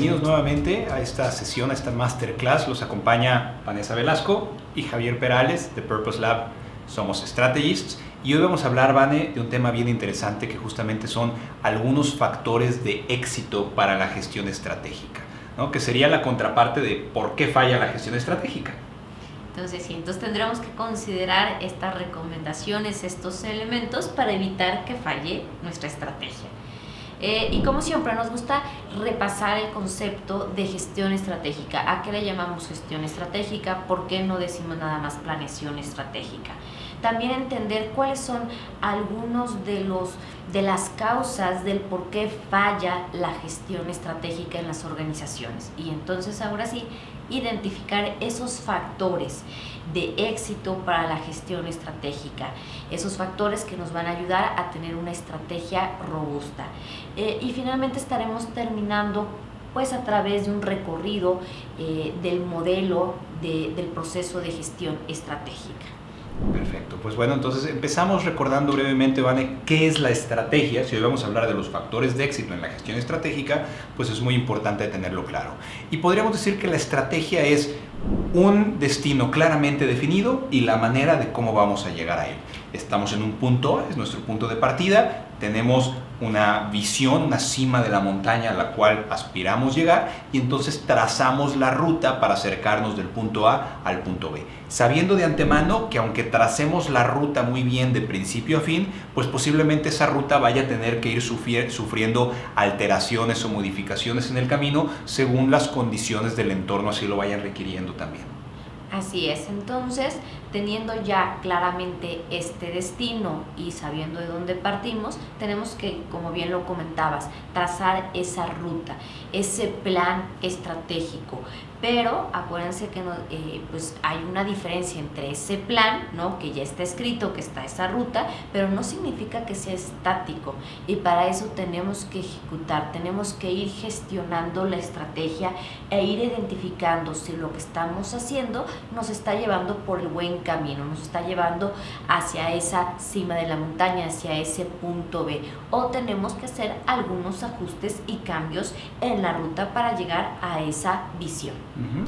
bienvenidos nuevamente a esta sesión, a esta masterclass. Los acompaña Vanessa Velasco y Javier Perales de Purpose Lab. Somos Strategists y hoy vamos a hablar, Vane, de un tema bien interesante que justamente son algunos factores de éxito para la gestión estratégica, ¿no? Que sería la contraparte de por qué falla la gestión estratégica. Entonces tendremos que considerar estas recomendaciones, estos elementos para evitar que falle nuestra estrategia. Y como siempre nos gusta repasar el concepto de gestión estratégica. ¿A qué le llamamos gestión estratégica? ¿Por qué no decimos nada más planeación estratégica? También entender cuáles son algunos de las causas del por qué falla la gestión estratégica en las organizaciones. Y entonces ahora sí, identificar esos factores de éxito para la gestión estratégica, esos factores que nos van a ayudar a tener una estrategia robusta. Y finalmente estaremos terminando pues a través de un recorrido del modelo del proceso de gestión estratégica. Perfecto, pues bueno, entonces empezamos recordando brevemente, Vane, qué es la estrategia. Si hoy vamos a hablar de los factores de éxito en la gestión estratégica, pues es muy importante tenerlo claro. Y podríamos decir que la estrategia es un destino claramente definido y la manera de cómo vamos a llegar a él. Estamos en un punto A, es nuestro punto de partida, tenemos una visión, una cima de la montaña a la cual aspiramos llegar y entonces trazamos la ruta para acercarnos del punto A al punto B, sabiendo de antemano que aunque tracemos la ruta muy bien de principio a fin, pues posiblemente esa ruta vaya a tener que ir sufriendo alteraciones o modificaciones en el camino según las condiciones del entorno así lo vayan requiriendo también. Así es, entonces teniendo ya claramente este destino y sabiendo de dónde partimos, tenemos que, como bien lo comentabas, trazar esa ruta, ese plan estratégico. Pero acuérdense que pues hay una diferencia entre ese plan, ¿no? Que ya está escrito, que está esa ruta, pero no significa que sea estático. Y para eso tenemos que ejecutar, tenemos que ir gestionando la estrategia e ir identificando si lo que estamos haciendo nos está llevando por el buen camino, nos está llevando hacia esa cima de la montaña, hacia ese punto B. O tenemos que hacer algunos ajustes y cambios en la ruta para llegar a esa visión.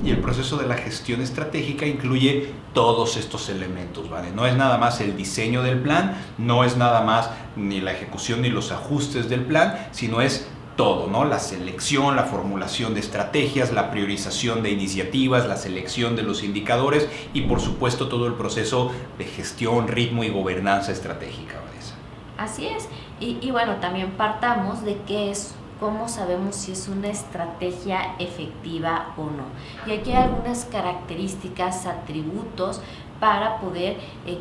Y el proceso de la gestión estratégica incluye todos estos elementos, ¿vale? No es nada más el diseño del plan, no es nada más ni la ejecución ni los ajustes del plan, sino es todo, ¿no? La selección, la formulación de estrategias, la priorización de iniciativas, la selección de los indicadores y por supuesto todo el proceso de gestión, ritmo y gobernanza estratégica, Vanessa. Así es, y bueno, también partamos de qué es. ¿Cómo sabemos si es una estrategia efectiva o no? Y aquí hay algunas características, atributos para poder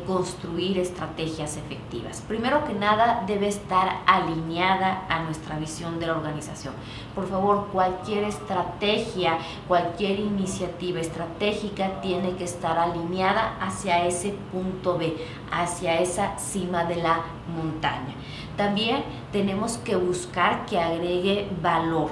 construir estrategias efectivas. Primero que nada, debe estar alineada a nuestra visión de la organización. Por favor, cualquier estrategia, cualquier iniciativa estratégica tiene que estar alineada hacia ese punto B, hacia esa cima de la montaña. También tenemos que buscar que agregue valor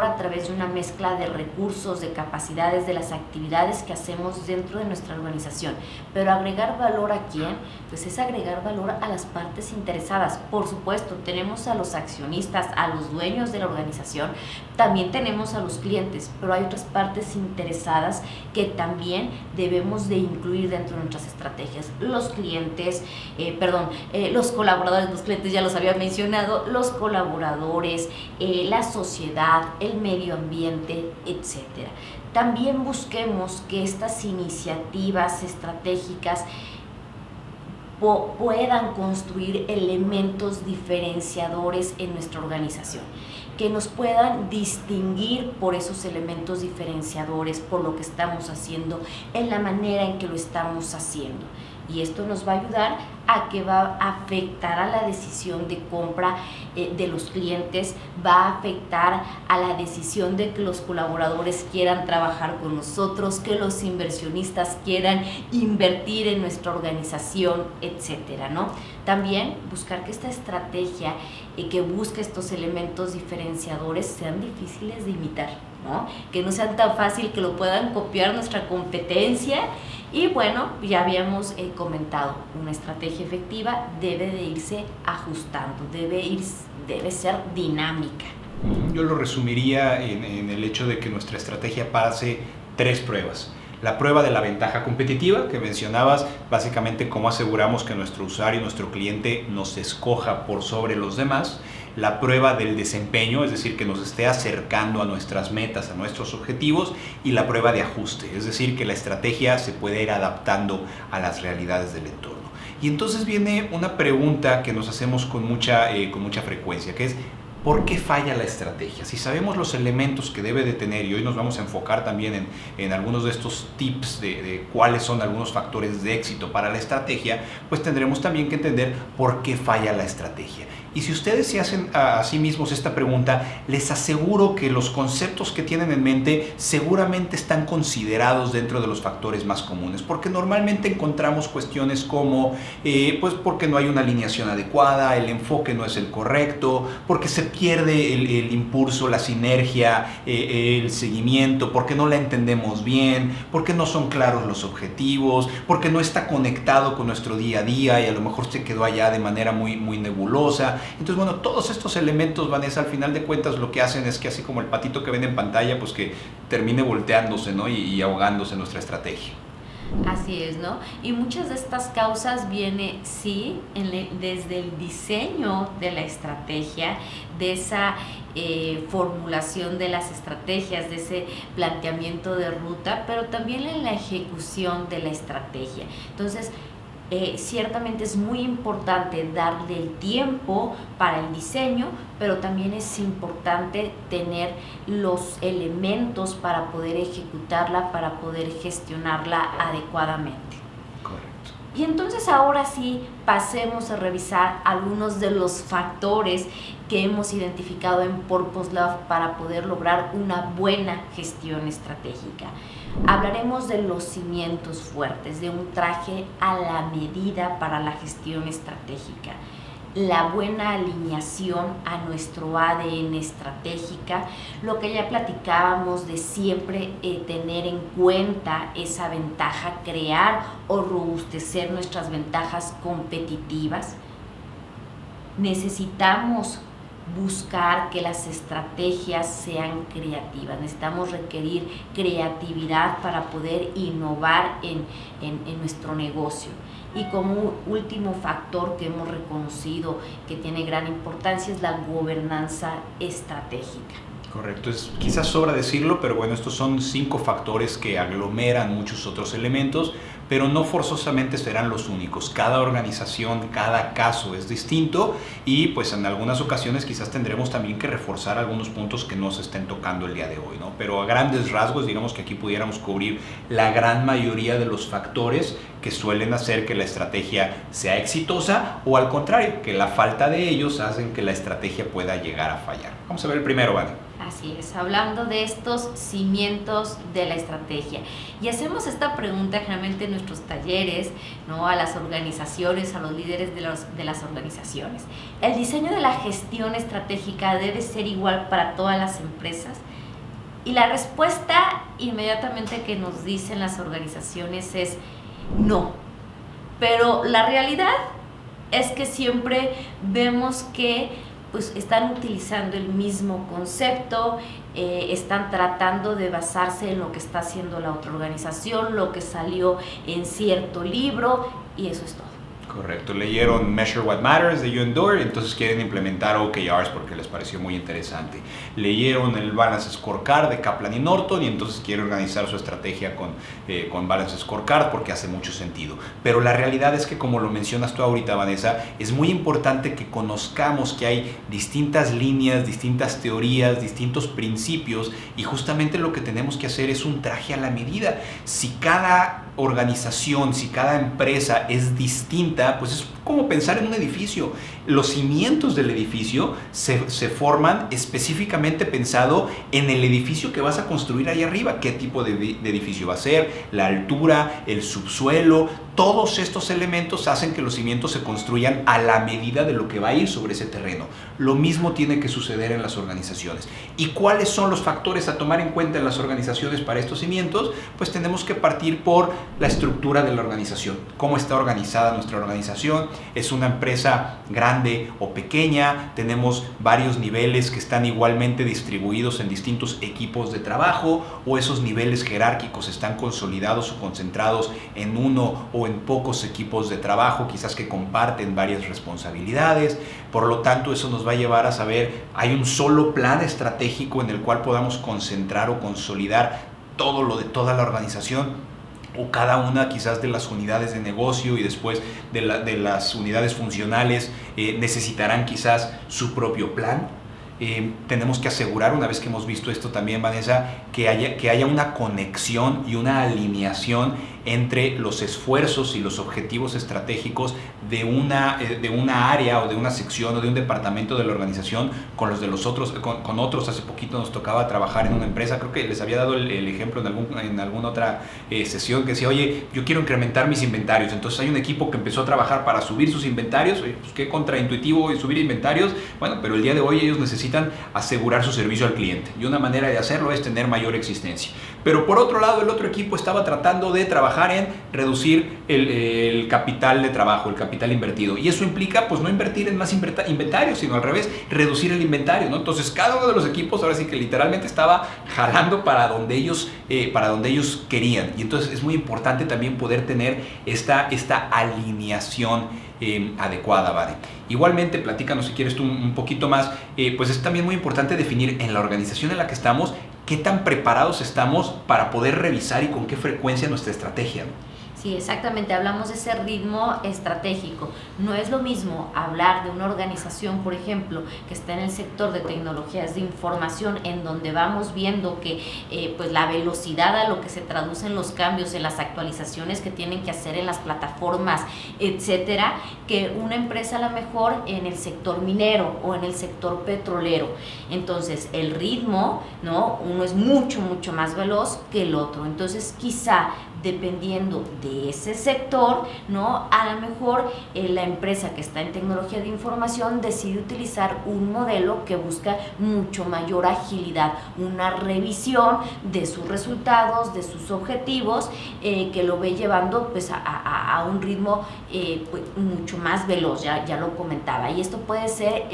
a través de una mezcla de recursos, de capacidades, de las actividades que hacemos dentro de nuestra organización. Pero agregar valor ¿a quién? Pues es agregar valor a las partes interesadas. Por supuesto, tenemos a los accionistas, a los dueños de la organización, también tenemos a los clientes, pero hay otras partes interesadas que también debemos de incluir dentro de nuestras estrategias. Los clientes, los colaboradores, los clientes ya los había mencionado, los colaboradores, la sociedad, el medio ambiente, etc. También busquemos que estas iniciativas estratégicas puedan construir elementos diferenciadores en nuestra organización, que nos puedan distinguir por esos elementos diferenciadores, por lo que estamos haciendo, en la manera en que lo estamos haciendo. Y esto nos va a ayudar a que va a afectar a la decisión de compra de los clientes, va a afectar a la decisión de que los colaboradores quieran trabajar con nosotros, que los inversionistas quieran invertir en nuestra organización, etcétera, ¿no? También buscar que esta estrategia que busque estos elementos diferenciadores sean difíciles de imitar, ¿no? Que no sean tan fácil que lo puedan copiar nuestra competencia. Y bueno, ya habíamos comentado, una estrategia efectiva debe de irse ajustando, debe ser dinámica. Yo lo resumiría en el hecho de que nuestra estrategia pase 3 pruebas. La prueba de la ventaja competitiva que mencionabas, básicamente cómo aseguramos que nuestro usuario, nuestro cliente nos escoja por sobre los demás. La prueba del desempeño, es decir, que nos esté acercando a nuestras metas, a nuestros objetivos. Y la prueba de ajuste, es decir, que la estrategia se puede ir adaptando a las realidades del entorno. Y entonces viene una pregunta que nos hacemos con mucha frecuencia, que es: ¿por qué falla la estrategia? Si sabemos los elementos que debe de tener, y hoy nos vamos a enfocar también en algunos de estos tips de cuáles son algunos factores de éxito para la estrategia, pues tendremos también que entender por qué falla la estrategia. Y si ustedes se hacen a sí mismos esta pregunta, les aseguro que los conceptos que tienen en mente seguramente están considerados dentro de los factores más comunes, porque normalmente encontramos cuestiones como pues porque no hay una alineación adecuada, el enfoque no es el correcto, porque se pierde el impulso, la sinergia, el seguimiento, porque no la entendemos bien, porque no son claros los objetivos, porque no está conectado con nuestro día a día y a lo mejor se quedó allá de manera muy nebulosa. Entonces, bueno, todos estos elementos, Vanessa, al final de cuentas lo que hacen es que, así como el patito que ven en pantalla, pues que termine volteándose, ¿no? y ahogándose nuestra estrategia. Así es, ¿no? Y muchas de estas causas viene, sí, desde el diseño de la estrategia, de esa formulación de las estrategias, de ese planteamiento de ruta, pero también en la ejecución de la estrategia. Entonces, ciertamente es muy importante darle el tiempo para el diseño, pero también es importante tener los elementos para poder ejecutarla, para poder gestionarla adecuadamente. Correcto. Y entonces ahora sí pasemos a revisar algunos de los factores que hemos identificado en Purpose Love para poder lograr una buena gestión estratégica. Hablaremos de los cimientos fuertes, de un traje a la medida para la gestión estratégica, la buena alineación a nuestro ADN estratégica, lo que ya platicábamos de siempre tener en cuenta esa ventaja, crear o robustecer nuestras ventajas competitivas. Necesitamos buscar que las estrategias sean creativas, necesitamos requerir creatividad para poder innovar en nuestro negocio. Y como último factor que hemos reconocido que tiene gran importancia es la gobernanza estratégica. Correcto, quizás sobra decirlo, pero bueno, estos son 5 factores que aglomeran muchos otros elementos, pero no forzosamente serán los únicos. Cada organización, cada caso es distinto y pues en algunas ocasiones quizás tendremos también que reforzar algunos puntos que no se estén tocando el día de hoy, ¿no? Pero a grandes rasgos, digamos que aquí pudiéramos cubrir la gran mayoría de los factores que suelen hacer que la estrategia sea exitosa o al contrario, que la falta de ellos hacen que la estrategia pueda llegar a fallar. Vamos a ver el primero, Vane. Así es, hablando de estos cimientos de la estrategia. Y hacemos esta pregunta generalmente en nuestros talleres, ¿no? A las organizaciones, a los líderes de las organizaciones. ¿El diseño de la gestión estratégica debe ser igual para todas las empresas? Y la respuesta inmediatamente que nos dicen las organizaciones es no. Pero la realidad es que siempre vemos que pues están utilizando el mismo concepto, están tratando de basarse en lo que está haciendo la otra organización, lo que salió en cierto libro, y eso es todo. Correcto, leyeron Measure What Matters de John Doerr, entonces quieren implementar OKRs porque les pareció muy interesante. Leyeron el Balance Scorecard de Kaplan y Norton y entonces quieren organizar su estrategia con Balance Scorecard porque hace mucho sentido. Pero la realidad es que, como lo mencionas tú ahorita, Vanessa, es muy importante que conozcamos que hay distintas líneas, distintas teorías, distintos principios y justamente lo que tenemos que hacer es un traje a la medida. Si cada organización, si cada empresa es distinta, pues es como pensar en un edificio. Los cimientos del edificio se forman específicamente pensado en el edificio que vas a construir ahí arriba. ¿Qué tipo de edificio va a ser? La altura, el subsuelo, todos estos elementos hacen que los cimientos se construyan a la medida de lo que va a ir sobre ese terreno. Lo mismo tiene que suceder en las organizaciones. ¿Y cuáles son los factores a tomar en cuenta en las organizaciones para estos cimientos? Pues tenemos que partir por la estructura de la organización. ¿Cómo está organizada nuestra organización? organización, es una empresa grande o pequeña, tenemos varios niveles que están igualmente distribuidos en distintos equipos de trabajo, o esos niveles jerárquicos están consolidados o concentrados en uno o en pocos equipos de trabajo, quizás que comparten varias responsabilidades. Por lo tanto, eso nos va a llevar a saber, hay un solo plan estratégico en el cual podamos concentrar o consolidar todo lo de toda la organización, o cada una quizás de las unidades de negocio y después de las unidades funcionales necesitarán quizás su propio plan. Tenemos que asegurar, una vez que hemos visto esto también, Vanessa, que haya una conexión y una alineación entre los esfuerzos y los objetivos estratégicos de una área o de una sección o de un departamento de la organización con los de los otros, con otros. Hace poquito nos tocaba trabajar en una empresa, creo que les había dado el ejemplo en alguna otra sesión, que decía, oye, yo quiero incrementar mis inventarios. Entonces hay un equipo que empezó a trabajar para subir sus inventarios. Oye, pues qué contraintuitivo subir inventarios. Bueno, pero el día de hoy ellos necesitan asegurar su servicio al cliente, y una manera de hacerlo es tener mayor existencia. Pero por otro lado, el otro equipo estaba tratando de trabajar en reducir el capital de trabajo, el capital invertido, y eso implica pues no invertir en más inventario, sino al revés, reducir el inventario, ¿no? Entonces cada uno de los equipos ahora sí que literalmente estaba jalando para donde ellos querían, y entonces es muy importante también poder tener esta alineación adecuada, ¿vale? Igualmente, platícanos si quieres tú un poquito más, pues es también muy importante definir en la organización en la que estamos qué tan preparados estamos para poder revisar y con qué frecuencia nuestra estrategia, ¿no? Sí, exactamente, hablamos de ese ritmo estratégico. No es lo mismo hablar de una organización, por ejemplo, que está en el sector de tecnologías de información, en donde vamos viendo que pues la velocidad a lo que se traducen los cambios en las actualizaciones que tienen que hacer en las plataformas, etcétera, que una empresa a lo mejor en el sector minero o en el sector petrolero. Entonces, el ritmo, ¿no? Uno es mucho más veloz que el otro. Entonces, quizá dependiendo de ese sector, ¿no? A lo mejor la empresa que está en tecnología de información decide utilizar un modelo que busca mucho mayor agilidad, una revisión de sus resultados, de sus objetivos, que lo ve llevando pues a un ritmo pues, mucho más veloz, ya lo comentaba, y esto puede ser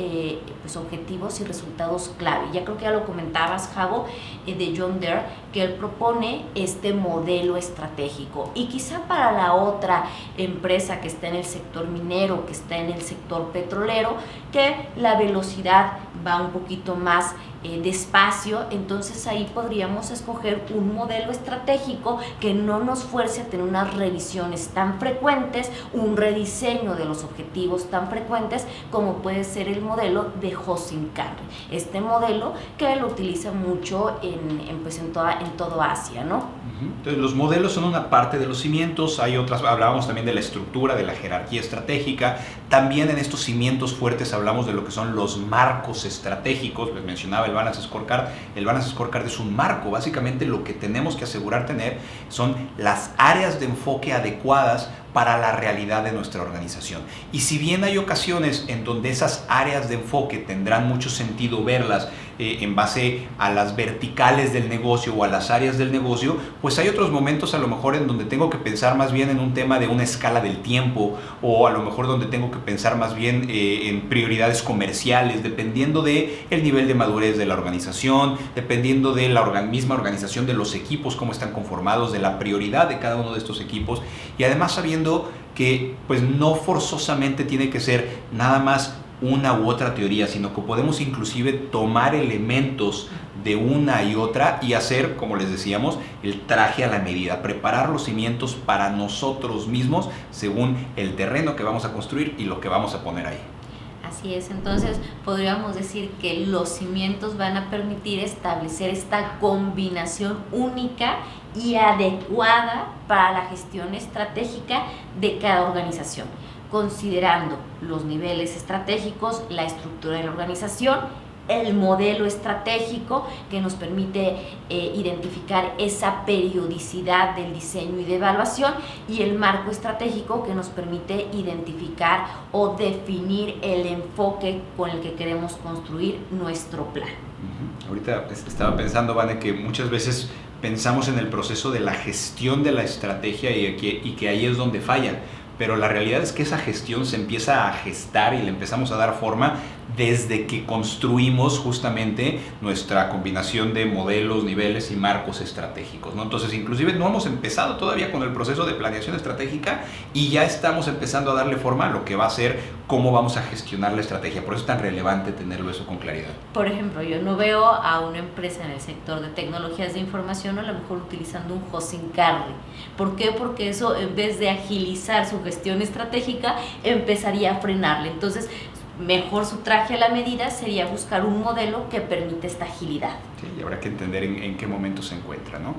pues objetivos y resultados clave. Ya creo que ya lo comentabas, Javo, de John Deere, que él propone este modelo estratégico, y quizá para la otra empresa que está en el sector minero, que está en el sector petrolero, que la velocidad va un poquito más despacio, entonces ahí podríamos escoger un modelo estratégico que no nos fuerce a tener unas revisiones tan frecuentes, un rediseño de los objetivos tan frecuentes como puede ser el modelo de Hoshin Kanri, este modelo que lo utiliza mucho en todo Asia, ¿no? Entonces los modelos son una parte de los cimientos, hay otras, hablábamos también de la estructura, de la jerarquía estratégica, también en estos cimientos fuertes hablamos de lo que son los marcos estratégicos. Les mencionaba el Balance Scorecard. El Balance Scorecard es un marco, básicamente lo que tenemos que asegurar tener son las áreas de enfoque adecuadas para la realidad de nuestra organización. Y si bien hay ocasiones en donde esas áreas de enfoque tendrán mucho sentido verlas en base a las verticales del negocio o a las áreas del negocio, pues hay otros momentos a lo mejor en donde tengo que pensar más bien en un tema de una escala del tiempo, o a lo mejor donde tengo que pensar más bien en prioridades comerciales, dependiendo de el nivel de madurez de la organización, dependiendo de la misma organización, de los equipos, cómo están conformados, de la prioridad de cada uno de estos equipos, y además sabiendo que pues no forzosamente tiene que ser nada más una u otra teoría, sino que podemos inclusive tomar elementos de una y otra y hacer, como les decíamos, el traje a la medida, preparar los cimientos para nosotros mismos según el terreno que vamos a construir y lo que vamos a poner ahí. Así es, entonces podríamos decir que los cimientos van a permitir establecer esta combinación única y adecuada para la gestión estratégica de cada organización, considerando los niveles estratégicos, la estructura de la organización, el modelo estratégico que nos permite identificar esa periodicidad del diseño y de evaluación, y el marco estratégico que nos permite identificar o definir el enfoque con el que queremos construir nuestro plan. Ahorita estaba pensando, Vane, que muchas veces pensamos en el proceso de la gestión de la estrategia y que ahí es donde falla, pero la realidad es que esa gestión se empieza a gestar y le empezamos a dar forma desde que construimos justamente nuestra combinación de modelos, niveles y marcos estratégicos, ¿no? Entonces, inclusive no hemos empezado todavía con el proceso de planeación estratégica y ya estamos empezando a darle forma a lo que va a ser cómo vamos a gestionar la estrategia. Por eso es tan relevante tenerlo eso con claridad. Por ejemplo, yo no veo a una empresa en el sector de tecnologías de información a lo mejor utilizando un hosting carry. ¿Por qué? Porque eso, en vez de agilizar su gestión estratégica, empezaría a frenarle. Entonces, mejor su traje a la medida sería buscar un modelo que permite esta agilidad. Sí, y habrá que entender en qué momento se encuentra, ¿no?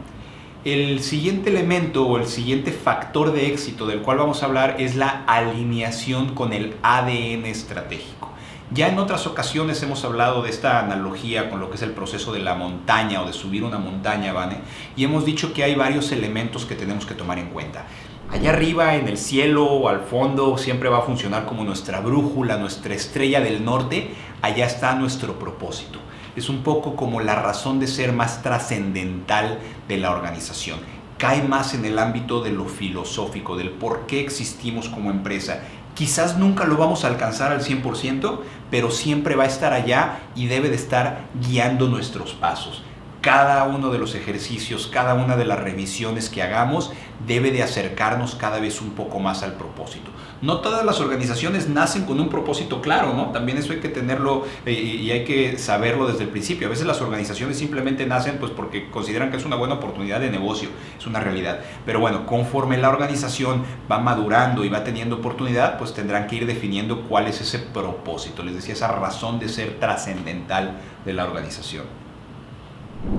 El siguiente elemento o el siguiente factor de éxito del cual vamos a hablar es la alineación con el ADN estratégico. Ya en otras ocasiones hemos hablado de esta analogía con lo que es el proceso de la montaña o de subir una montaña, ¿vale? Y hemos dicho que hay varios elementos que tenemos que tomar en cuenta. Allá arriba, en el cielo o al fondo, siempre va a funcionar como nuestra brújula, nuestra estrella del norte. Allá está nuestro propósito. Es un poco como la razón de ser más trascendental de la organización. Cae más en el ámbito de lo filosófico, del por qué existimos como empresa. Quizás nunca lo vamos a alcanzar al 100%, pero siempre va a estar allá y debe de estar guiando nuestros pasos. Cada uno de los ejercicios, cada una de las revisiones que hagamos debe de acercarnos cada vez un poco más al propósito. No todas las organizaciones nacen con un propósito claro, ¿no? También eso hay que tenerlo y hay que saberlo desde el principio. A veces las organizaciones simplemente nacen pues porque consideran que es una buena oportunidad de negocio, es una realidad. Pero bueno, conforme la organización va madurando y va teniendo oportunidad, pues tendrán que ir definiendo cuál es ese propósito. Les decía, esa razón de ser trascendental de la organización.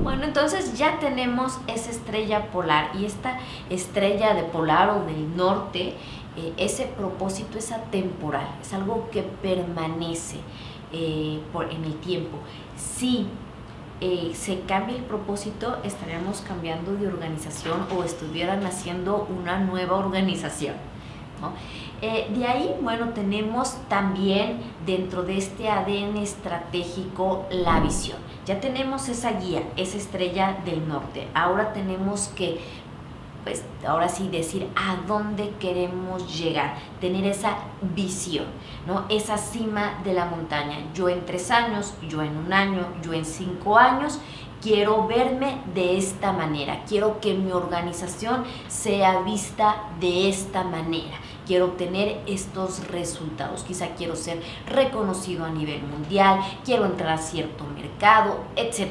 Bueno, entonces ya tenemos esa estrella polar y esta estrella de polar o del norte, ese propósito es atemporal, es algo que permanece en el tiempo. Si se cambia el propósito, estaríamos cambiando de organización o estuvieran haciendo una nueva organización, ¿no? De ahí, bueno, tenemos también dentro de este ADN estratégico la visión. Ya tenemos esa guía, esa estrella del norte. Ahora tenemos que, pues, ahora sí decir a dónde queremos llegar, tener esa visión, ¿no? Esa cima de la montaña. Yo en 3 años, yo en 1 año, yo en 5 años, quiero verme de esta manera. Quiero que mi organización sea vista de esta manera. Quiero obtener estos resultados. Quizá quiero ser reconocido a nivel mundial, quiero entrar a cierto mercado, etc.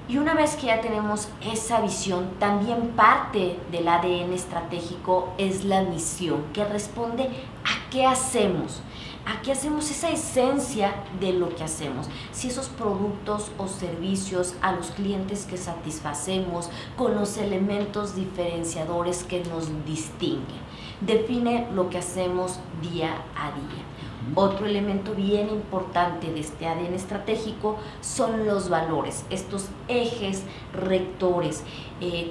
Y una vez que ya tenemos esa visión, también parte del ADN estratégico es la misión, que responde a qué hacemos. Aquí hacemos esa esencia de lo que hacemos, si esos productos o servicios a los clientes que satisfacemos con los elementos diferenciadores que nos distinguen, define lo que hacemos día a día. Otro elemento bien importante de este ADN estratégico son los valores, estos ejes rectores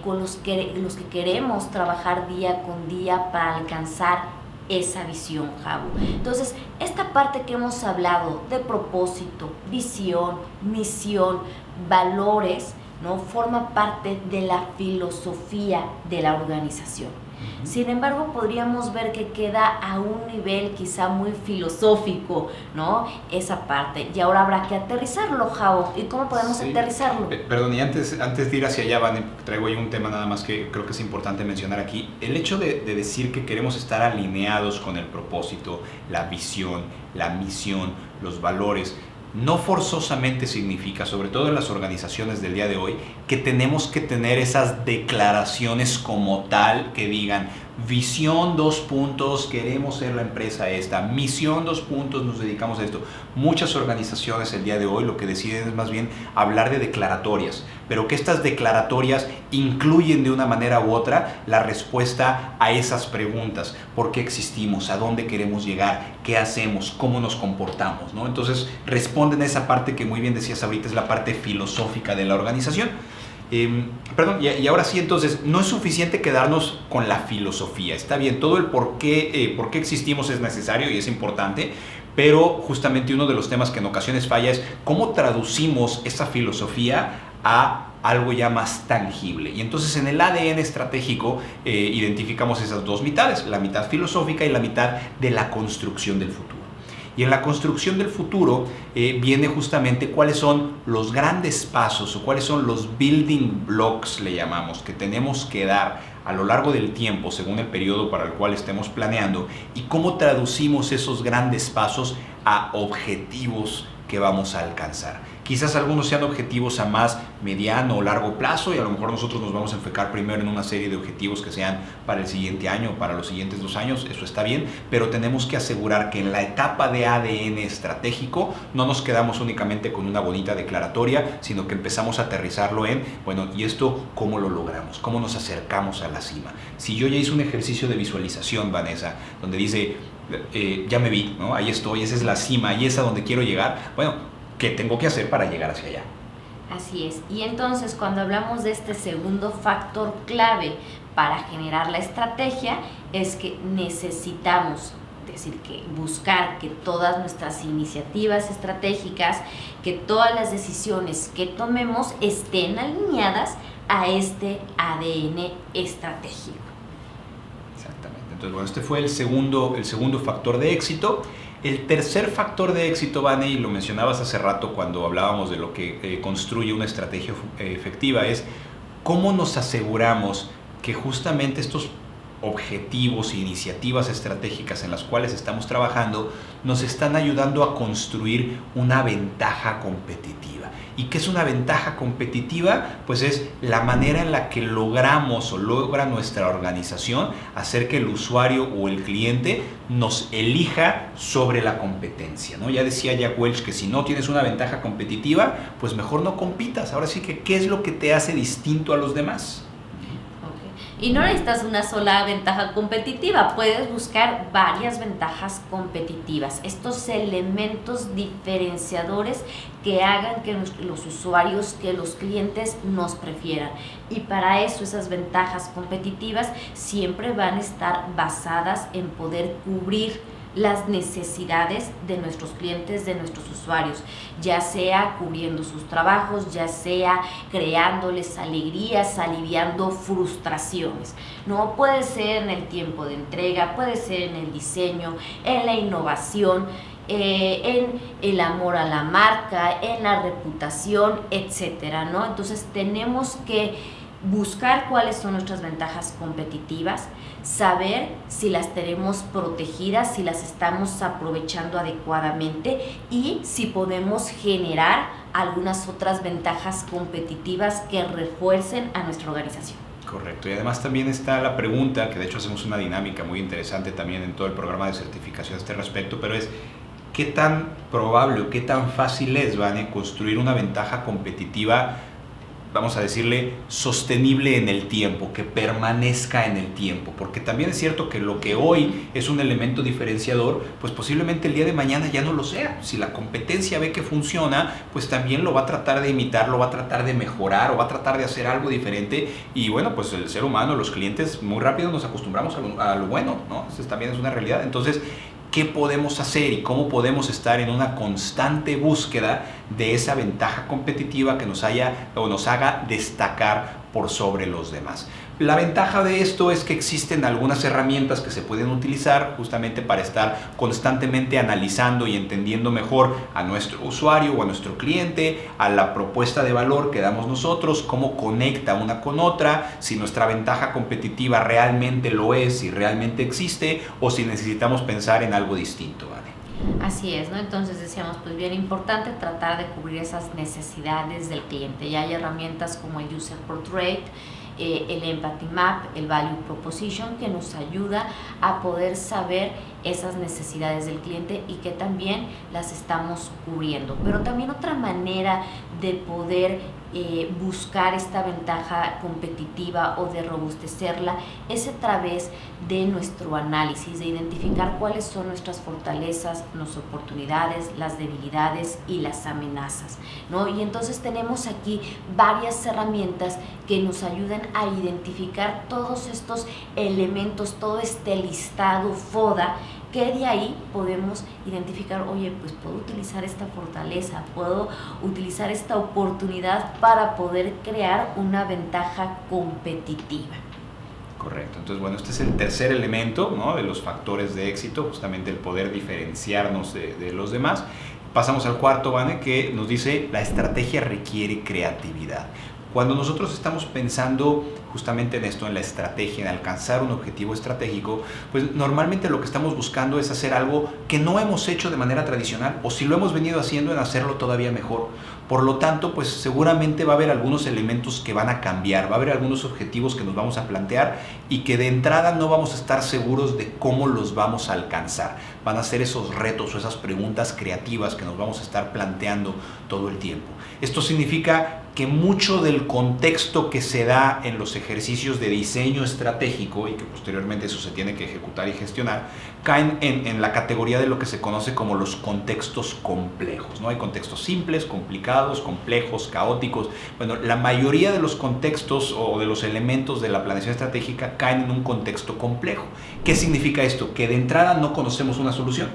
con los que queremos trabajar día con día para alcanzar esa visión, Jabu. Entonces, esta parte que hemos hablado de propósito, visión, misión, valores, ¿no? Forma parte de la filosofía de la organización. Sin embargo, podríamos ver que queda a un nivel quizá muy filosófico, ¿no? Esa parte. Y ahora habrá que aterrizarlo, Jabu. ¿Y cómo podemos aterrizarlo? Perdón, y antes de ir hacia allá, Vane, traigo ahí un tema nada más que creo que es importante mencionar aquí. El hecho de decir que queremos estar alineados con el propósito, la visión, la misión, los valores, no forzosamente significa, sobre todo en las organizaciones del día de hoy, que tenemos que tener esas declaraciones como tal que digan visión 2 puntos, queremos ser la empresa esta, misión 2 puntos, nos dedicamos a esto. Muchas organizaciones el día de hoy lo que deciden es más bien hablar de declaratorias, pero que estas declaratorias incluyen de una manera u otra la respuesta a esas preguntas. ¿Por qué existimos? ¿A dónde queremos llegar? ¿Qué hacemos? ¿Cómo nos comportamos? ¿No? Entonces responden a esa parte que muy bien decías ahorita, es la parte filosófica de la organización. Y ahora sí, entonces, no es suficiente quedarnos con la filosofía. Está bien, todo el por qué existimos es necesario y es importante, pero justamente uno de los temas que en ocasiones falla es cómo traducimos esa filosofía a algo ya más tangible. Y entonces en el ADN estratégico identificamos esas dos mitades, la mitad filosófica y la mitad de la construcción del futuro. Y en la construcción del futuro viene justamente cuáles son los grandes pasos o cuáles son los building blocks, le llamamos, que tenemos que dar a lo largo del tiempo, según el periodo para el cual estemos planeando, y cómo traducimos esos grandes pasos a objetivos que vamos a alcanzar. Quizás algunos sean objetivos a más mediano o largo plazo y a lo mejor nosotros nos vamos a enfocar primero en una serie de objetivos que sean para el siguiente año o para los siguientes 2 años, eso está bien, pero tenemos que asegurar que en la etapa de ADN estratégico no nos quedamos únicamente con una bonita declaratoria, sino que empezamos a aterrizarlo en, bueno, ¿y esto cómo lo logramos? ¿Cómo nos acercamos a la cima? Si yo ya hice un ejercicio de visualización, Vanessa, donde dice, ya me vi, ¿no? Ahí estoy, esa es la cima y es a donde quiero llegar, bueno, ¿qué tengo que hacer para llegar hacia allá? Así es. Y entonces cuando hablamos de este segundo factor clave para generar la estrategia, es que necesitamos, es decir, que buscar que todas nuestras iniciativas estratégicas, que todas las decisiones que tomemos estén alineadas a este ADN estratégico. Exactamente. Entonces, bueno, este fue el segundo factor de éxito. El tercer factor de éxito, Vane, y lo mencionabas hace rato cuando hablábamos de lo que construye una estrategia efectiva, es cómo nos aseguramos que justamente estos objetivos e iniciativas estratégicas en las cuales estamos trabajando nos están ayudando a construir una ventaja competitiva. ¿Y qué es una ventaja competitiva? Pues es la manera en la que logramos o logra nuestra organización hacer que el usuario o el cliente nos elija sobre la competencia, ¿no? Ya decía Jack Welch que si no tienes una ventaja competitiva, pues mejor no compitas. Ahora sí que, ¿qué es lo que te hace distinto a los demás? Y no necesitas una sola ventaja competitiva, puedes buscar varias ventajas competitivas, estos elementos diferenciadores que hagan que los usuarios, que los clientes nos prefieran. Y para eso esas ventajas competitivas siempre van a estar basadas en poder cubrir las necesidades de nuestros clientes, de nuestros usuarios, ya sea cubriendo sus trabajos, ya sea creándoles alegrías, aliviando frustraciones. No puede ser en el tiempo de entrega, puede ser en el diseño, en la innovación, en el amor a la marca, en la reputación, etcétera, ¿no? Entonces tenemos que buscar cuáles son nuestras ventajas competitivas, saber si las tenemos protegidas, si las estamos aprovechando adecuadamente y si podemos generar algunas otras ventajas competitivas que refuercen a nuestra organización. Correcto, y además también está la pregunta, que de hecho hacemos una dinámica muy interesante también en todo el programa de certificación a este respecto, pero es ¿qué tan probable o qué tan fácil es, Vane, construir una ventaja competitiva, vamos a decirle, sostenible en el tiempo, que permanezca en el tiempo? Porque también es cierto que lo que hoy es un elemento diferenciador, pues posiblemente el día de mañana ya no lo sea. Si la competencia ve que funciona, pues también lo va a tratar de imitar, lo va a tratar de mejorar o va a tratar de hacer algo diferente. Y bueno, pues el ser humano, los clientes, muy rápido nos acostumbramos a lo bueno, ¿no? Eso también es una realidad. Entonces, ¿qué podemos hacer y cómo podemos estar en una constante búsqueda de esa ventaja competitiva que nos haga destacar por sobre los demás? La ventaja de esto es que existen algunas herramientas que se pueden utilizar justamente para estar constantemente analizando y entendiendo mejor a nuestro usuario o a nuestro cliente, a la propuesta de valor que damos nosotros, cómo conecta una con otra, si nuestra ventaja competitiva realmente lo es, si realmente existe o si necesitamos pensar en algo distinto, ¿vale? Así es, ¿no? Entonces decíamos, pues bien importante tratar de cubrir esas necesidades del cliente. Ya hay herramientas como el User Portrait, el Empathy Map, el Value Proposition, que nos ayuda a poder saber esas necesidades del cliente y que también las estamos cubriendo. Pero también otra manera de poder buscar esta ventaja competitiva o de robustecerla es a través de nuestro análisis, de identificar cuáles son nuestras fortalezas, nuestras oportunidades, las debilidades y las amenazas, ¿no? Y entonces tenemos aquí varias herramientas que nos ayudan a identificar todos estos elementos, todo este listado FODA que de ahí podemos identificar, oye, pues puedo utilizar esta fortaleza, puedo utilizar esta oportunidad para poder crear una ventaja competitiva. Correcto. Entonces, bueno, este es el tercer elemento, ¿no?, de los factores de éxito, justamente el poder diferenciarnos de los demás. Pasamos al cuarto, Vane, que nos dice: la estrategia requiere creatividad. Cuando nosotros estamos pensando justamente en esto, en la estrategia, en alcanzar un objetivo estratégico, pues normalmente lo que estamos buscando es hacer algo que no hemos hecho de manera tradicional, o si lo hemos venido haciendo, en hacerlo todavía mejor. Por lo tanto, pues seguramente va a haber algunos elementos que van a cambiar, va a haber algunos objetivos que nos vamos a plantear y que de entrada no vamos a estar seguros de cómo los vamos a alcanzar. Van a ser esos retos o esas preguntas creativas que nos vamos a estar planteando todo el tiempo. Esto significa que mucho del contexto que se da en los ejercicios de diseño estratégico, y que posteriormente eso se tiene que ejecutar y gestionar, caen en la categoría de lo que se conoce como los contextos complejos, ¿no? Hay contextos simples, complicados, complejos, caóticos. Bueno, la mayoría de los contextos o de los elementos de la planeación estratégica caen en un contexto complejo. ¿Qué significa esto? Que de entrada no conocemos una solución.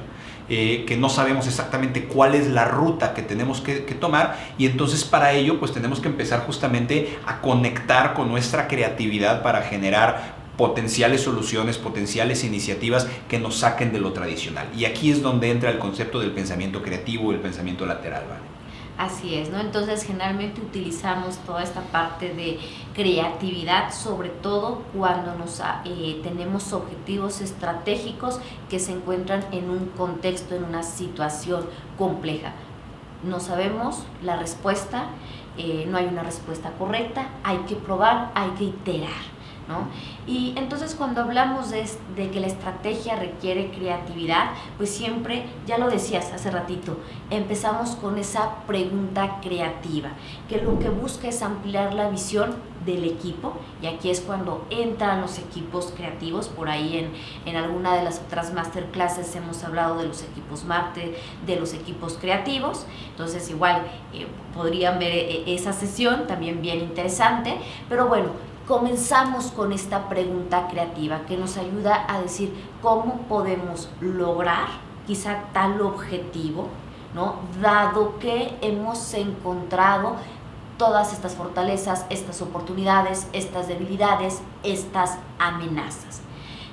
Que no sabemos exactamente cuál es la ruta que tenemos que tomar, y entonces para ello pues tenemos que empezar justamente a conectar con nuestra creatividad para generar potenciales soluciones, potenciales iniciativas que nos saquen de lo tradicional. Y aquí es donde entra el concepto del pensamiento creativo y el pensamiento lateral, ¿vale? Así es, ¿no? Entonces generalmente utilizamos toda esta parte de creatividad, sobre todo cuando tenemos objetivos estratégicos que se encuentran en un contexto, en una situación compleja. No sabemos la respuesta, no hay una respuesta correcta, hay que probar, hay que iterar, ¿no? Y entonces cuando hablamos de que la estrategia requiere creatividad, pues siempre, ya lo decías hace ratito, empezamos con esa pregunta creativa, que lo que busca es ampliar la visión del equipo, y aquí es cuando entran los equipos creativos. Por ahí en alguna de las otras masterclasses hemos hablado de los equipos Marte, de los equipos creativos. Entonces igual podrían ver esa sesión, también bien interesante. Pero bueno, comenzamos con esta pregunta creativa que nos ayuda a decir cómo podemos lograr quizá tal objetivo, ¿no? Dado que hemos encontrado todas estas fortalezas, estas oportunidades, estas debilidades, estas amenazas.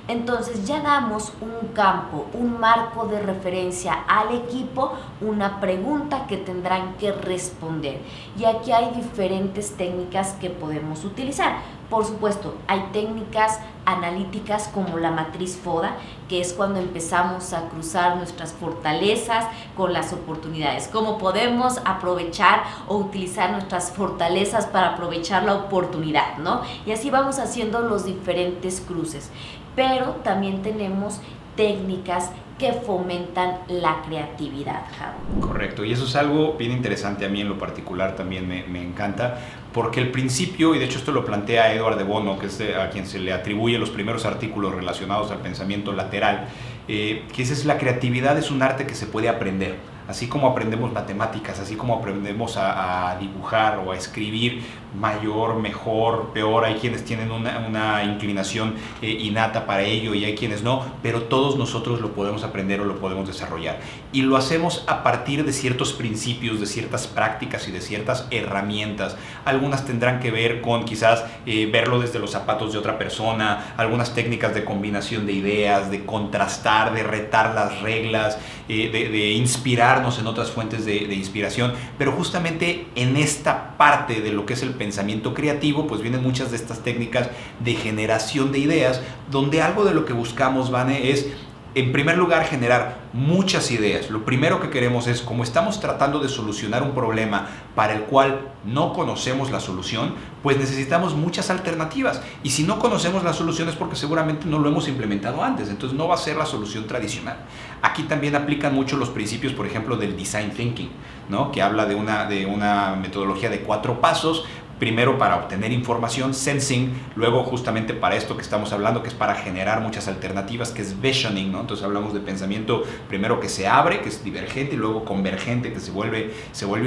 Entonces ya damos un campo, un marco de referencia al equipo, una pregunta que tendrán que responder. Y aquí hay diferentes técnicas que podemos utilizar. Por supuesto, hay técnicas analíticas como la matriz FODA, que es cuando empezamos a cruzar nuestras fortalezas con las oportunidades. Cómo podemos aprovechar o utilizar nuestras fortalezas para aprovechar la oportunidad, ¿no? Y así vamos haciendo los diferentes cruces. Pero también tenemos técnicas que fomentan la creatividad, Javo. Correcto, y eso es algo bien interesante. A mí en lo particular también me encanta, porque el principio, y de hecho esto lo plantea Edward de Bono, que es a quien se le atribuye los primeros artículos relacionados al pensamiento lateral, que es la creatividad es un arte que se puede aprender. Así como aprendemos matemáticas, así como aprendemos a dibujar o a escribir, mayor, mejor, peor, hay quienes tienen una inclinación innata para ello y hay quienes no, pero todos nosotros lo podemos aprender o lo podemos desarrollar. Y lo hacemos a partir de ciertos principios, de ciertas prácticas y de ciertas herramientas. Algunas tendrán que ver con quizás verlo desde los zapatos de otra persona, algunas técnicas de combinación de ideas, de contrastar, de retar las reglas, de inspirarnos en otras fuentes de inspiración. Pero justamente en esta parte de lo que es el pensamiento creativo, pues vienen muchas de estas técnicas de generación de ideas, donde algo de lo que buscamos, Vane, es en primer lugar generar muchas ideas. Lo primero que queremos es, como estamos tratando de solucionar un problema para el cual no conocemos la solución, pues necesitamos muchas alternativas, y si no conocemos la solución es porque seguramente no lo hemos implementado antes, entonces no va a ser la solución tradicional. Aquí también aplican mucho los principios, por ejemplo, del design thinking, ¿no? Que habla de una metodología de 4 pasos primero para obtener información, sensing, luego justamente para esto que estamos hablando, que es para generar muchas alternativas, que es visioning, ¿no? Entonces hablamos de pensamiento primero que se abre, que es divergente, y luego convergente, que se vuelve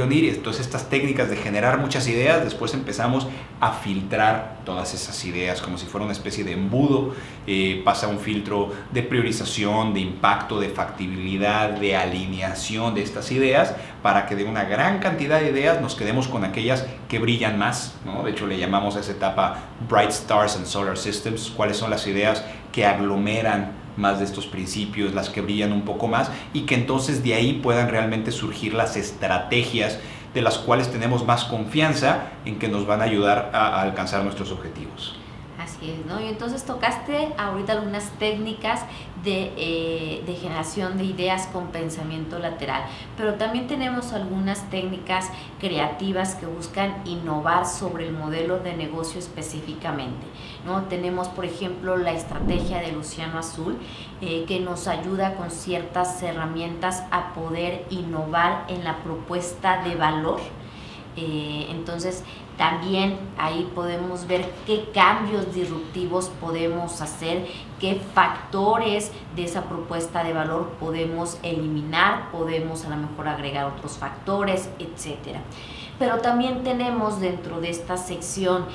a unir. Y entonces estas técnicas de generar muchas ideas, después empezamos a filtrar todas esas ideas como si fuera una especie de embudo. Pasa un filtro de priorización, de impacto, de factibilidad, de alineación de estas ideas, para que de una gran cantidad de ideas nos quedemos con aquellas que brillan más, ¿no? De hecho le llamamos a esa etapa Bright Stars and Solar Systems. ¿Cuáles son las ideas que aglomeran más de estos principios, las que brillan un poco más, y que entonces de ahí puedan realmente surgir las estrategias de las cuales tenemos más confianza en que nos van a ayudar a alcanzar nuestros objetivos? Así es, ¿no? Y entonces tocaste ahorita algunas técnicas de generación de ideas con pensamiento lateral, pero también tenemos algunas técnicas creativas que buscan innovar sobre el modelo de negocio específicamente, ¿no? Tenemos, por ejemplo, la estrategia del océano azul, que nos ayuda con ciertas herramientas a poder innovar en la propuesta de valor. Entonces también ahí podemos ver qué cambios disruptivos podemos hacer, qué factores de esa propuesta de valor podemos eliminar, podemos a lo mejor agregar otros factores, etcétera. Pero también tenemos dentro de esta sección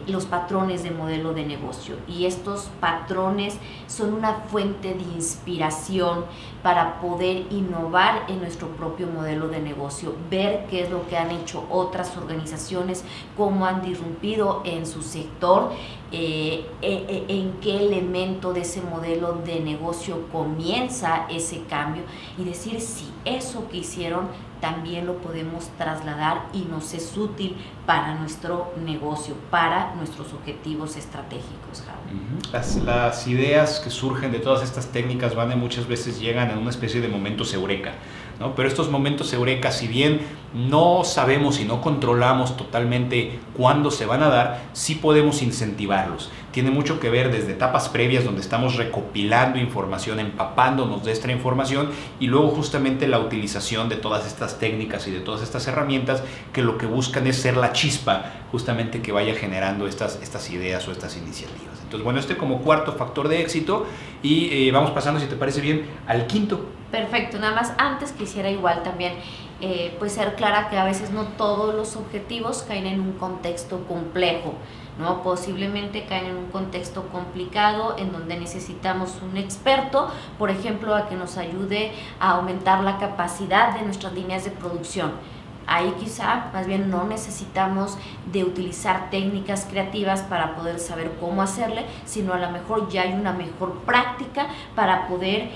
los patrones de modelo de negocio, y estos patrones son una fuente de inspiración para poder innovar en nuestro propio modelo de negocio, ver qué es lo que han hecho otras organizaciones, cómo han disrumpido en su sector, en qué elemento de ese modelo de negocio comienza ese cambio, y decir si eso que hicieron también lo podemos trasladar y nos es útil para nuestro negocio, para nuestros objetivos estratégicos, Raúl. Las ideas que surgen de todas estas técnicas muchas veces llegan en una especie de momentos eureka, ¿no? Pero estos momentos eureka, si bien no sabemos y no controlamos totalmente cuándo se van a dar, sí podemos incentivarlos. Tiene mucho que ver desde etapas previas donde estamos recopilando información, empapándonos de esta información, y luego justamente la utilización de todas estas técnicas y de todas estas herramientas que lo que buscan es ser la chispa justamente que vaya generando estas ideas o estas iniciativas. Entonces, bueno, como cuarto factor de éxito, y vamos pasando, si te parece bien, al quinto. Perfecto, nada más antes quisiera igual también pues ser clara que a veces no todos los objetivos caen en un contexto complejo, ¿no? Posiblemente caen en un contexto complicado en donde necesitamos un experto, por ejemplo, a que nos ayude a aumentar la capacidad de nuestras líneas de producción. Ahí quizá más bien no necesitamos de utilizar técnicas creativas para poder saber cómo hacerle, sino a lo mejor ya hay una mejor práctica para poder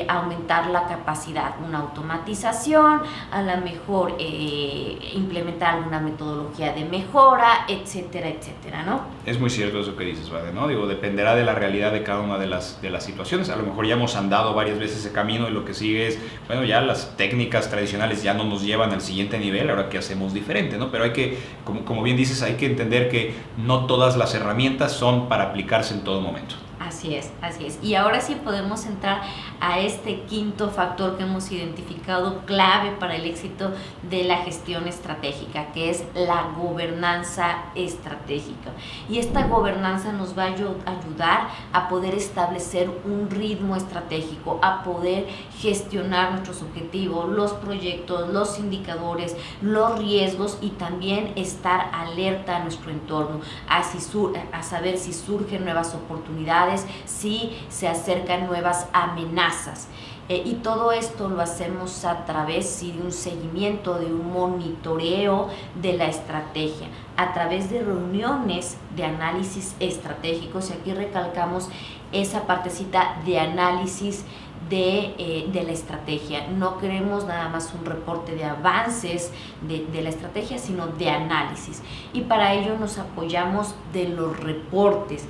aumentar la capacidad, una automatización, a lo mejor implementar alguna metodología de mejora, etcétera, etcétera, ¿no? Es muy cierto eso que dices, Vade, ¿no? Digo, dependerá de la realidad de cada una de las situaciones. A lo mejor ya hemos andado varias veces ese camino y lo que sigue es, bueno, ya las técnicas tradicionales ya no nos llevan al siguiente nivel, ahora qué hacemos diferente, ¿no? Pero hay que, como bien dices, hay que entender que no todas las herramientas son para aplicarse en todo momento. Así es, así es. Y ahora sí podemos entrar a este quinto factor que hemos identificado clave para el éxito de la gestión estratégica, que es la gobernanza estratégica. Y esta gobernanza nos va a ayudar a poder establecer un ritmo estratégico, a poder gestionar nuestros objetivos, los proyectos, los indicadores, los riesgos, y también estar alerta a nuestro entorno, a saber si surgen nuevas oportunidades, si se acercan nuevas amenazas. Y todo esto lo hacemos a través de un seguimiento, de un monitoreo de la estrategia, a través de reuniones de análisis estratégicos, y aquí recalcamos esa partecita de análisis de la estrategia. No queremos nada más un reporte de avances de la estrategia, sino de análisis, y para ello nos apoyamos de los reportes.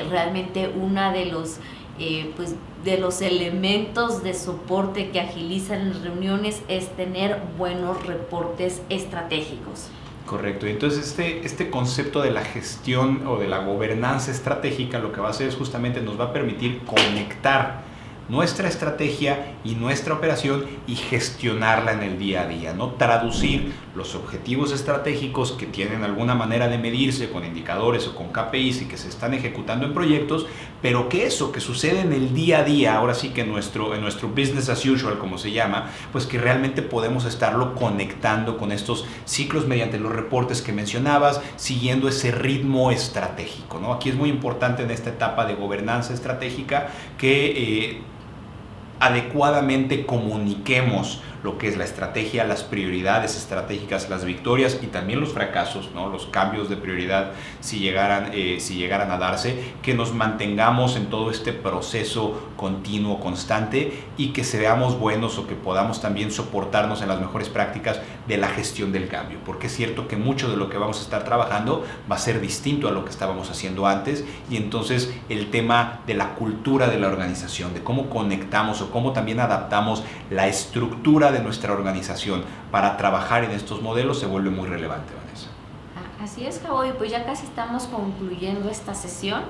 Realmente una de los elementos de soporte que agilizan las reuniones es tener buenos reportes estratégicos. Correcto. Entonces este concepto de la gestión o de la gobernanza estratégica lo que va a hacer es justamente nos va a permitir conectar nuestra estrategia y nuestra operación y gestionarla en el día a día, ¿no? Traducir los objetivos estratégicos que tienen alguna manera de medirse con indicadores o con KPIs y que se están ejecutando en proyectos, pero que eso que sucede en el día a día, ahora sí que en nuestro business as usual, como se llama, pues que realmente podemos estarlo conectando con estos ciclos mediante los reportes que mencionabas, siguiendo ese ritmo estratégico, ¿no? Aquí es muy importante en esta etapa de gobernanza estratégica que adecuadamente comuniquemos lo que es la estrategia, las prioridades estratégicas, las victorias y también los fracasos, ¿no? Los cambios de prioridad si llegaran a darse, que nos mantengamos en todo este proceso continuo, constante y que seamos buenos o que podamos también soportarnos en las mejores prácticas de la gestión del cambio, porque es cierto que mucho de lo que vamos a estar trabajando va a ser distinto a lo que estábamos haciendo antes y entonces el tema de la cultura de la organización, de cómo conectamos o cómo también adaptamos la estructura de nuestra organización para trabajar en estos modelos se vuelve muy relevante, Vanessa. Así es, Javo, y pues ya casi estamos concluyendo esta sesión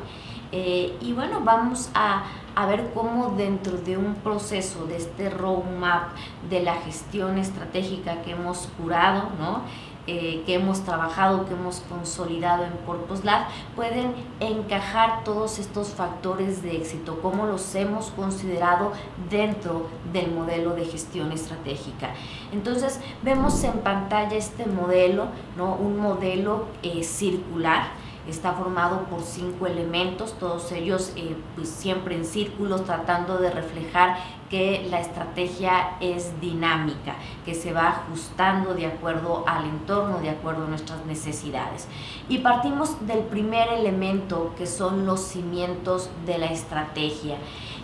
y bueno, vamos a ver cómo dentro de un proceso de este roadmap de la gestión estratégica que hemos curado, ¿no? Que hemos trabajado, que hemos consolidado en Purpose Lab, pueden encajar todos estos factores de éxito, cómo los hemos considerado dentro del modelo de gestión estratégica. Entonces, vemos en pantalla este modelo, ¿no? Un modelo circular. Está formado por 5 elementos, todos ellos pues siempre en círculos, tratando de reflejar que la estrategia es dinámica, que se va ajustando de acuerdo al entorno, de acuerdo a nuestras necesidades. Y partimos del primer elemento, que son los cimientos de la estrategia,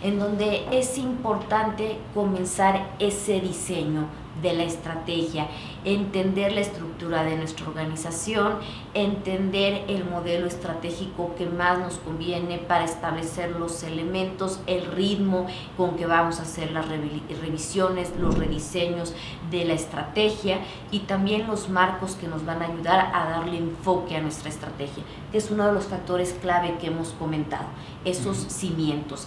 en donde es importante comenzar ese diseño de la estrategia, entender la estructura de nuestra organización, entender el modelo estratégico que más nos conviene para establecer los elementos, el ritmo con que vamos a hacer las revisiones, los rediseños de la estrategia y también los marcos que nos van a ayudar a darle enfoque a nuestra estrategia, que es uno de los factores clave que hemos comentado, esos cimientos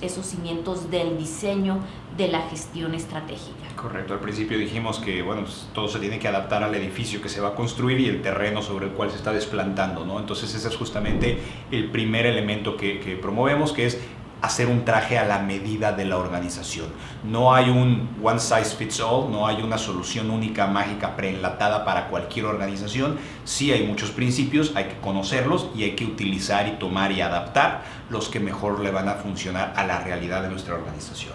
del diseño de la gestión estratégica. Correcto, al principio dijimos que bueno, pues, todo se tiene que adaptar al edificio que se va a construir y el terreno sobre el cual se está desplantando, ¿no? Entonces ese es justamente el primer elemento que promovemos, que es hacer un traje a la medida de la organización. No hay un one size fits all, no hay una solución única, mágica, preenlatada para cualquier organización. Sí hay muchos principios, hay que conocerlos y hay que utilizar y tomar y adaptar los que mejor le van a funcionar a la realidad de nuestra organización.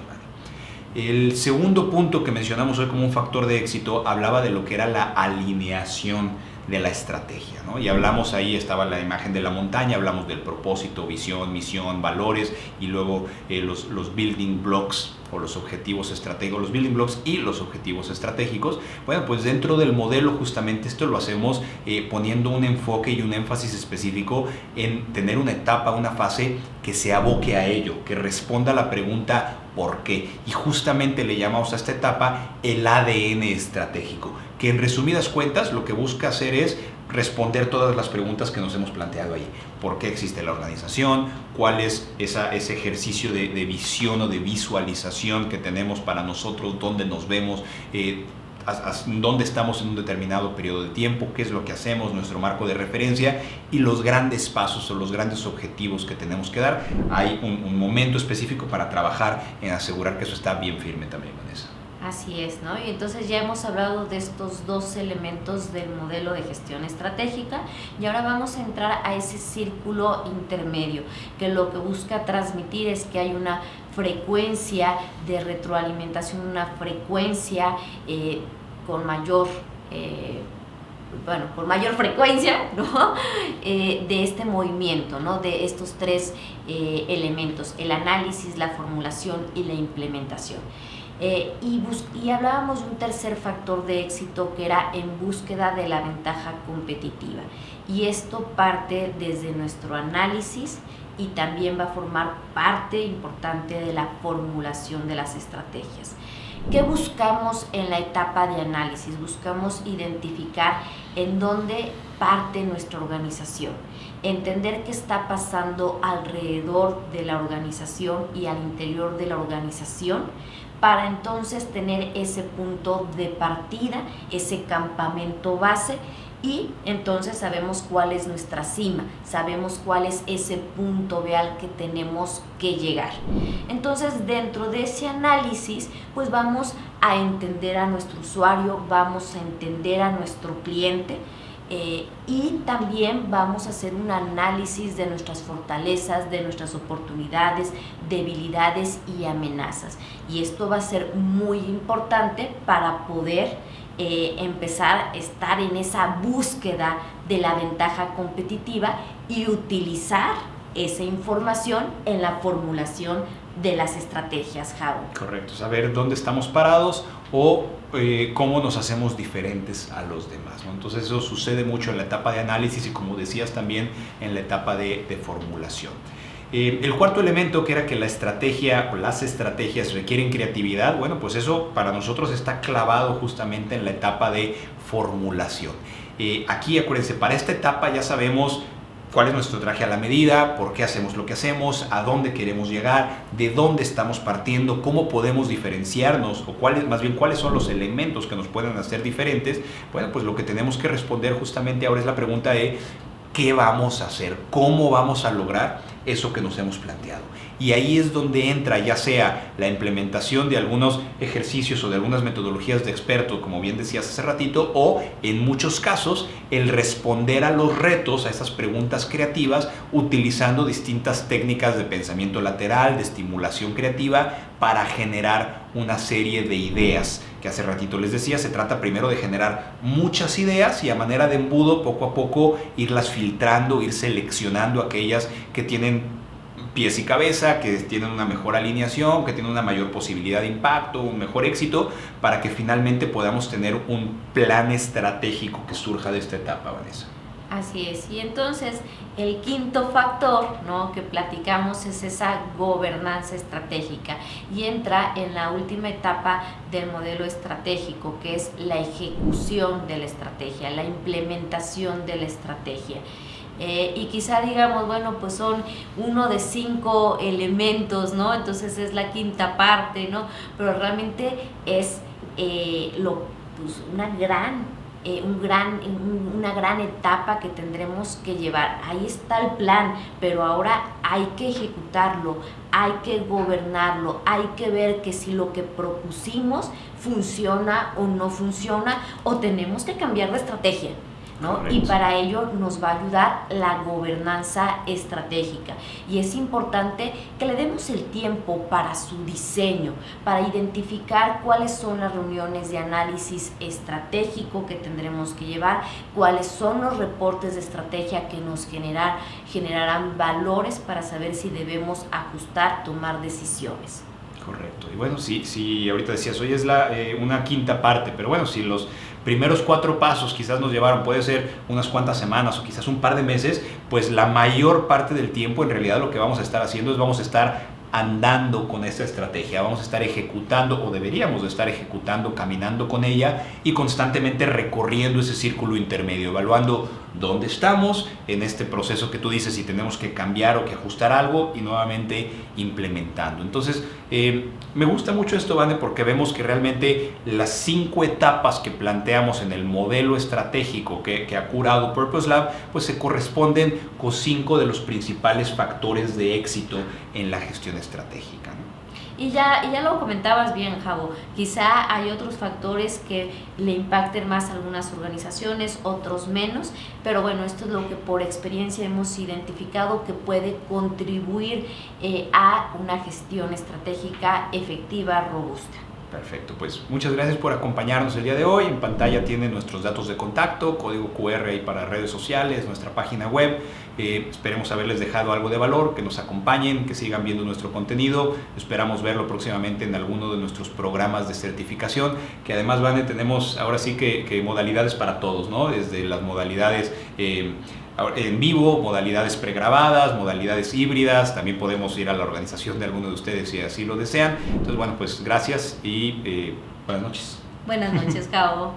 El segundo punto que mencionamos hoy como un factor de éxito hablaba de lo que era la alineación de la estrategia, ¿no? Y hablamos ahí, estaba la imagen de la montaña, hablamos del propósito, visión, misión, valores y luego los building blocks o los objetivos estratégicos, los building blocks y los objetivos estratégicos. Bueno, pues dentro del modelo justamente esto lo hacemos poniendo un enfoque y un énfasis específico en tener una etapa, una fase que se aboque a ello, que responda a la pregunta ¿por qué? Y justamente le llamamos a esta etapa el ADN estratégico, que en resumidas cuentas lo que busca hacer es responder todas las preguntas que nos hemos planteado ahí. ¿Por qué existe la organización? ¿Cuál es ese ejercicio de visión o de visualización que tenemos para nosotros? ¿Dónde nos vemos? Dónde estamos en un determinado periodo de tiempo, qué es lo que hacemos, nuestro marco de referencia y los grandes pasos o los grandes objetivos que tenemos que dar. Hay un momento específico para trabajar en asegurar que eso está bien firme también, Vanessa. Así es, ¿no? Y entonces ya hemos hablado de estos dos elementos del modelo de gestión estratégica y ahora vamos a entrar a ese círculo intermedio, que lo que busca transmitir es que hay una frecuencia de retroalimentación, una frecuencia con mayor frecuencia, ¿no? De este movimiento, ¿no? De estos tres elementos, el análisis, la formulación y la implementación. Y hablábamos de un tercer factor de éxito que era en búsqueda de la ventaja competitiva, y esto parte desde nuestro análisis y también va a formar parte importante de la formulación de las estrategias. ¿Qué buscamos en la etapa de análisis? Buscamos identificar en dónde parte de nuestra organización. Entender qué está pasando alrededor de la organización y al interior de la organización, para entonces tener ese punto de partida, ese campamento base, y entonces sabemos cuál es nuestra cima, sabemos cuál es ese punto al que tenemos que llegar. Entonces, dentro de ese análisis, pues vamos a entender a nuestro usuario, vamos a entender a nuestro cliente, y también vamos a hacer un análisis de nuestras fortalezas, de nuestras oportunidades, debilidades y amenazas. Y esto va a ser muy importante para poder empezar a estar en esa búsqueda de la ventaja competitiva y utilizar esa información en la formulación de las estrategias, Javo. Correcto, saber dónde estamos parados o cómo nos hacemos diferentes a los demás, ¿no? Entonces eso sucede mucho en la etapa de análisis y, como decías, también en la etapa de formulación. El cuarto elemento, que era que la estrategia o las estrategias requieren creatividad, bueno, pues eso para nosotros está clavado justamente en la etapa de formulación. Aquí, acuérdense, para esta etapa ya sabemos cuál es nuestro traje a la medida, por qué hacemos lo que hacemos, a dónde queremos llegar, de dónde estamos partiendo, cómo podemos diferenciarnos, o cuáles son los elementos que nos pueden hacer diferentes. Bueno, pues lo que tenemos que responder justamente ahora es la pregunta de ¿qué vamos a hacer? ¿Cómo vamos a lograr eso que nos hemos planteado? Y ahí es donde entra ya sea la implementación de algunos ejercicios o de algunas metodologías de experto, como bien decías hace ratito, o en muchos casos el responder a los retos, a esas preguntas creativas, utilizando distintas técnicas de pensamiento lateral, de estimulación creativa, para generar una serie de ideas. Que hace ratito les decía, se trata primero de generar muchas ideas y a manera de embudo, poco a poco, irlas filtrando, ir seleccionando aquellas que tienen pies y cabeza, que tienen una mejor alineación, que tienen una mayor posibilidad de impacto, un mejor éxito, para que finalmente podamos tener un plan estratégico que surja de esta etapa, Vanessa. Así es, y entonces el quinto factor, ¿no?, que platicamos es esa gobernanza estratégica, y entra en la última etapa del modelo estratégico, que es la ejecución de la estrategia, la implementación de la estrategia. Y quizá digamos, bueno, pues son uno de 5 elementos, ¿no? Entonces es la quinta parte, ¿no? Pero realmente es una gran etapa que tendremos que llevar. Ahí está el plan, pero ahora hay que ejecutarlo, hay que gobernarlo, hay que ver que si lo que propusimos funciona o no funciona, o tenemos que cambiar de estrategia, ¿no? Y para ello nos va a ayudar la gobernanza estratégica, y es importante que le demos el tiempo para su diseño, para identificar cuáles son las reuniones de análisis estratégico que tendremos que llevar, cuáles son los reportes de estrategia que nos generarán valores para saber si debemos ajustar, tomar decisiones. Correcto. Y bueno, sí, ahorita decías, hoy es una quinta parte, pero bueno, si los primeros 4 pasos quizás nos llevaron, puede ser unas cuantas semanas o quizás un par de meses, pues la mayor parte del tiempo en realidad lo que vamos a estar haciendo es vamos a estar andando con esta estrategia, vamos a estar ejecutando, o deberíamos de estar ejecutando, caminando con ella y constantemente recorriendo ese círculo intermedio, evaluando dónde estamos en este proceso que tú dices, si tenemos que cambiar o que ajustar algo, y nuevamente implementando. Entonces, me gusta mucho esto, Vane, porque vemos que realmente las 5 etapas que planteamos en el modelo estratégico que ha curado Purpose Lab, pues se corresponden con 5 de los principales factores de éxito en la gestión estratégica, ¿no? Y ya lo comentabas bien, Javo, quizá hay otros factores que le impacten más a algunas organizaciones, otros menos, pero bueno, esto es lo que por experiencia hemos identificado que puede contribuir a una gestión estratégica efectiva, robusta. Perfecto, pues muchas gracias por acompañarnos el día de hoy. En pantalla tienen nuestros datos de contacto, código QR ahí para redes sociales, nuestra página web. Esperemos haberles dejado algo de valor, que nos acompañen, que sigan viendo nuestro contenido. Esperamos verlo próximamente en alguno de nuestros programas de certificación, que además tenemos ahora sí que modalidades para todos, ¿no? Desde las modalidades en vivo, modalidades pregrabadas, modalidades híbridas. También podemos ir a la organización de alguno de ustedes si así lo desean. Entonces, bueno, pues gracias y buenas noches. Buenas noches, Cabo.